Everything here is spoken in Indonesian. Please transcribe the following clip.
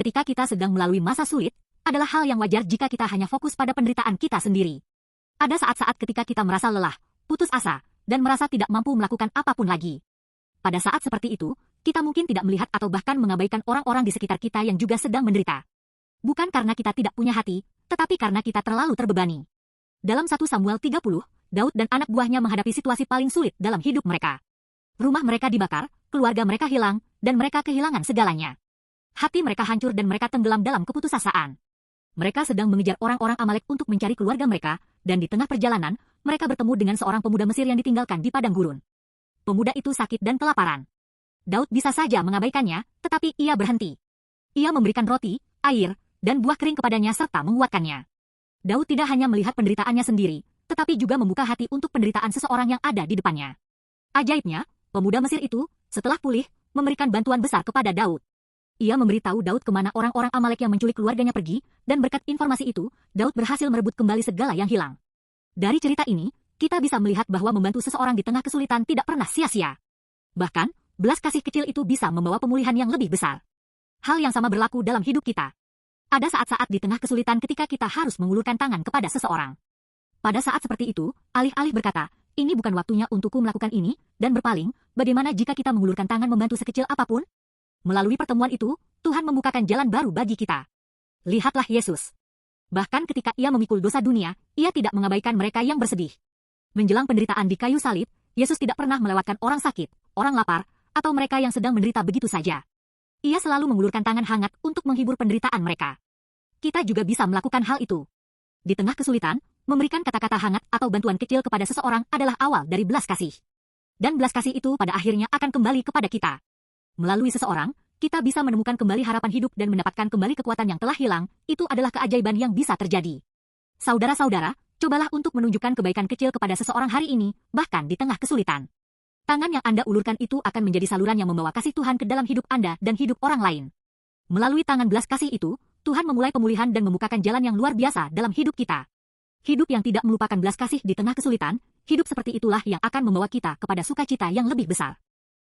ketika kita sedang melalui masa sulit, adalah hal yang wajar jika kita hanya fokus pada penderitaan kita sendiri. Ada saat-saat ketika kita merasa lelah, putus asa, dan merasa tidak mampu melakukan apapun lagi. Pada saat seperti itu, kita mungkin tidak melihat atau bahkan mengabaikan orang-orang di sekitar kita yang juga sedang menderita. Bukan karena kita tidak punya hati, tetapi karena kita terlalu terbebani. Dalam 1 Samuel 30, Daud dan anak buahnya menghadapi situasi paling sulit dalam hidup mereka. Rumah mereka dibakar, keluarga mereka hilang, dan mereka kehilangan segalanya. Hati mereka hancur dan mereka tenggelam dalam keputusasaan. Mereka sedang mengejar orang-orang Amalek untuk mencari keluarga mereka, dan di tengah perjalanan, mereka bertemu dengan seorang pemuda Mesir yang ditinggalkan di padang gurun. Pemuda itu sakit dan kelaparan. Daud bisa saja mengabaikannya, tetapi ia berhenti. Ia memberikan roti, air, dan buah kering kepadanya serta menguatkannya. Daud tidak hanya melihat penderitaannya sendiri, tetapi juga membuka hati untuk penderitaan seseorang yang ada di depannya. Ajaibnya, pemuda Mesir itu, setelah pulih, memberikan bantuan besar kepada Daud. Ia memberitahu Daud kemana orang-orang Amalek yang menculik keluarganya pergi, dan berkat informasi itu, Daud berhasil merebut kembali segala yang hilang. Dari cerita ini, kita bisa melihat bahwa membantu seseorang di tengah kesulitan tidak pernah sia-sia. Bahkan, belas kasih kecil itu bisa membawa pemulihan yang lebih besar. Hal yang sama berlaku dalam hidup kita. Ada saat-saat di tengah kesulitan ketika kita harus mengulurkan tangan kepada seseorang. Pada saat seperti itu, alih-alih berkata, ini bukan waktunya untukku melakukan ini, dan berpaling, bagaimana jika kita mengulurkan tangan membantu sekecil apapun? Melalui pertemuan itu, Tuhan membukakan jalan baru bagi kita. Lihatlah Yesus. Bahkan ketika ia memikul dosa dunia, ia tidak mengabaikan mereka yang bersedih. Menjelang penderitaan di kayu salib, Yesus tidak pernah melewatkan orang sakit, orang lapar, atau mereka yang sedang menderita begitu saja. Ia selalu mengulurkan tangan hangat untuk menghibur penderitaan mereka. Kita juga bisa melakukan hal itu. Di tengah kesulitan, memberikan kata-kata hangat atau bantuan kecil kepada seseorang adalah awal dari belas kasih. Dan belas kasih itu pada akhirnya akan kembali kepada kita. Melalui seseorang, kita bisa menemukan kembali harapan hidup dan mendapatkan kembali kekuatan yang telah hilang. Itu adalah keajaiban yang bisa terjadi. Saudara-saudara, cobalah untuk menunjukkan kebaikan kecil kepada seseorang hari ini, bahkan di tengah kesulitan. Tangan yang Anda ulurkan itu akan menjadi saluran yang membawa kasih Tuhan ke dalam hidup Anda dan hidup orang lain. Melalui tangan belas kasih itu, Tuhan memulai pemulihan dan membukakan jalan yang luar biasa dalam hidup kita. Hidup yang tidak melupakan belas kasih di tengah kesulitan, hidup seperti itulah yang akan membawa kita kepada sukacita yang lebih besar.